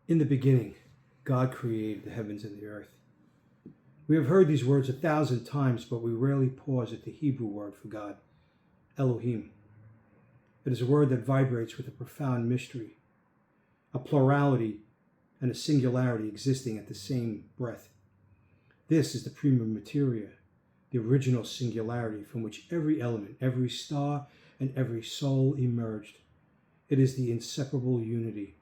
In the beginning, God created the heavens and the earth. We have heard these words 1,000 times, but we rarely pause at the Hebrew word for God, Elohim. It is a word that vibrates with a profound mystery, a plurality and a singularity existing at the same breath. This is the prima materia, the original singularity from which every element, every star, and every soul emerged. It is the inseparable unity.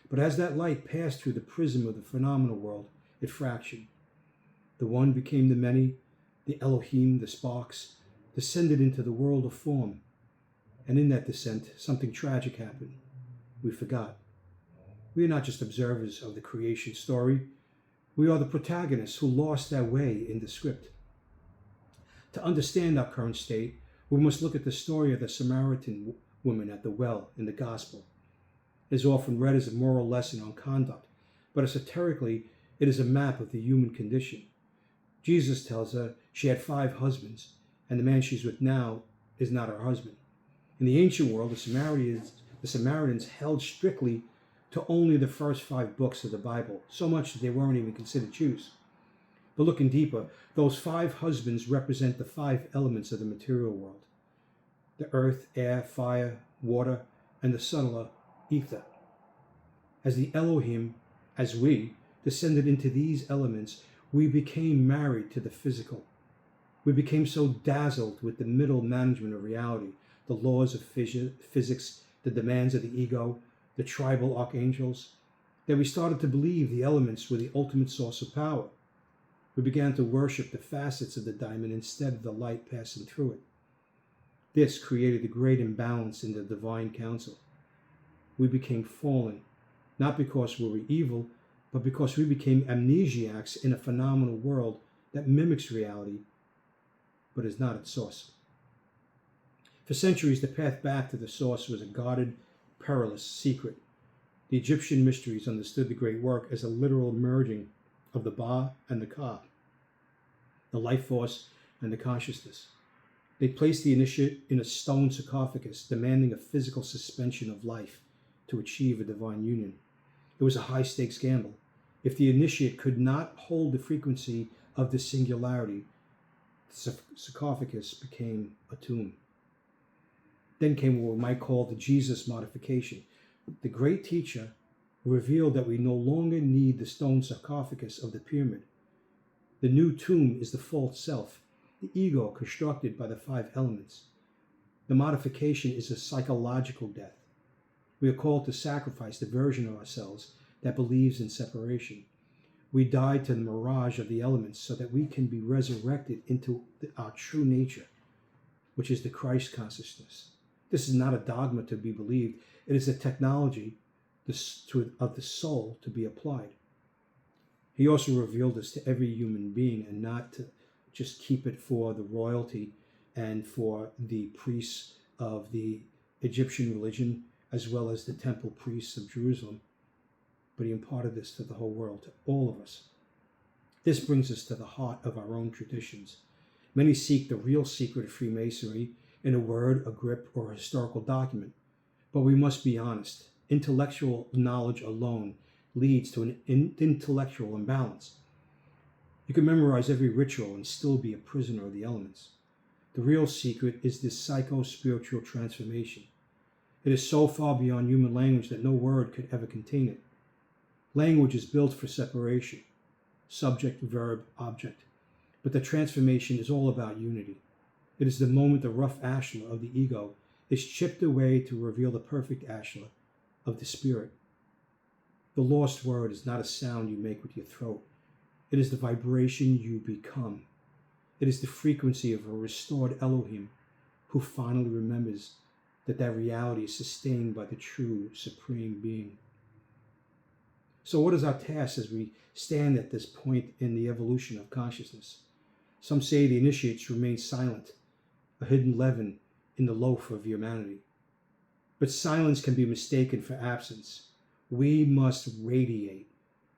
But as that light passed through the prism of the phenomenal world, it fractured. The one became the many, the Elohim, the sparks, descended into the world of form. And in that descent, something tragic happened. We forgot. We are not just observers of the creation story. We are the protagonists who lost their way in the script. To understand our current state, we must look at the story of the Samaritan woman at the well in the gospel. It is often read as a moral lesson on conduct, but esoterically, it is a map of the human condition. Jesus tells her she had 5 husbands, and the man she's with now is not her husband. In the ancient world, the Samaritans held strictly to only the first 5 books of the Bible, so much that they weren't even considered Jews. But looking deeper, those 5 husbands represent the 5 elements of the material world: the earth, air, fire, water, and the subtler ether. As the Elohim, as we descended into these elements, we became married to the physical. We became so dazzled with the middle management of reality, the laws of physics, the demands of the ego, the tribal archangels, that we started to believe the elements were the ultimate source of power. We began to worship the facets of the diamond instead of the light passing through it. This created a great imbalance in the divine council. We became fallen, not because we were evil, but because we became amnesiacs in a phenomenal world that mimics reality, but is not its source. For centuries, the path back to the source was a guarded, perilous secret. The Egyptian mysteries understood the great work as a literal merging of the Ba and the Ka, the life force and the consciousness. They placed the initiate in a stone sarcophagus, demanding a physical suspension of life to achieve a divine union. It was a high-stakes gamble. If the initiate could not hold the frequency of the singularity, the sarcophagus became a tomb. Then came what we might call the Jesus modification. The great teacher revealed that we no longer need the stone sarcophagus of the pyramid. The new tomb is the false self, the ego constructed by the 5 elements. The modification is a psychological death. We are called to sacrifice the version of ourselves that believes in separation. We die to the mirage of the elements so that we can be resurrected into our true nature, which is the Christ consciousness. This is not a dogma to be believed. It is a technology of the soul to be applied. He also revealed this to every human being, and not to just keep it for the royalty and for the priests of the Egyptian religion, as well as the temple priests of Jerusalem. But he imparted this to the whole world, to all of us. This brings us to the heart of our own traditions. Many seek the real secret of Freemasonry in a word, a grip, or a historical document. But we must be honest. Intellectual knowledge alone leads to an intellectual imbalance. You can memorize every ritual and still be a prisoner of the elements. The real secret is this psycho-spiritual transformation. It is so far beyond human language that no word could ever contain it. Language is built for separation, subject, verb, object. But the transformation is all about unity. It is the moment the rough ashlar of the ego is chipped away to reveal the perfect ashlar of the spirit. The lost word is not a sound you make with your throat. It is the vibration you become. It is the frequency of a restored Elohim who finally remembers that reality is sustained by the true supreme being. So what is our task as we stand at this point in the evolution of consciousness? Some say the initiates remain silent, a hidden leaven in the loaf of humanity. But silence can be mistaken for absence. We must radiate.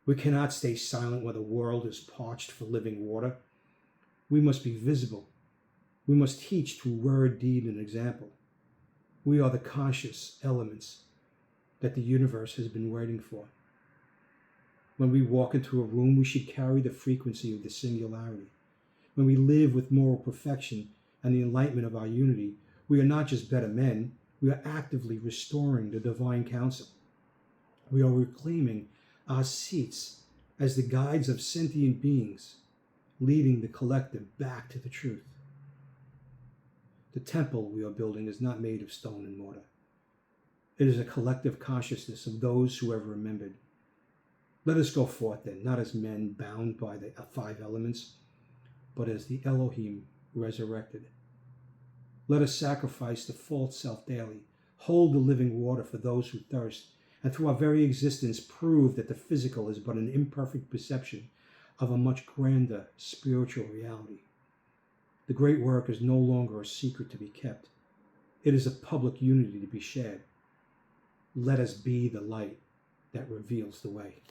We cannot stay silent when the world is parched for living water. We must be visible. We must teach through word, deed, and example. We are the conscious elements that the universe has been waiting for. When we walk into a room, we should carry the frequency of the singularity. When we live with moral perfection and the enlightenment of our unity, we are not just better men, we are actively restoring the divine counsel. We are reclaiming our seats as the guides of sentient beings, leading the collective back to the truth. The temple we are building is not made of stone and mortar. It is a collective consciousness of those who have remembered. Let us go forth then, not as men bound by the 5 elements, but as the Elohim resurrected. Let us sacrifice the false self daily, hold the living water for those who thirst, and through our very existence prove that the physical is but an imperfect perception of a much grander spiritual reality. The great work is no longer a secret to be kept. It is a public unity to be shared. Let us be the light that reveals the way.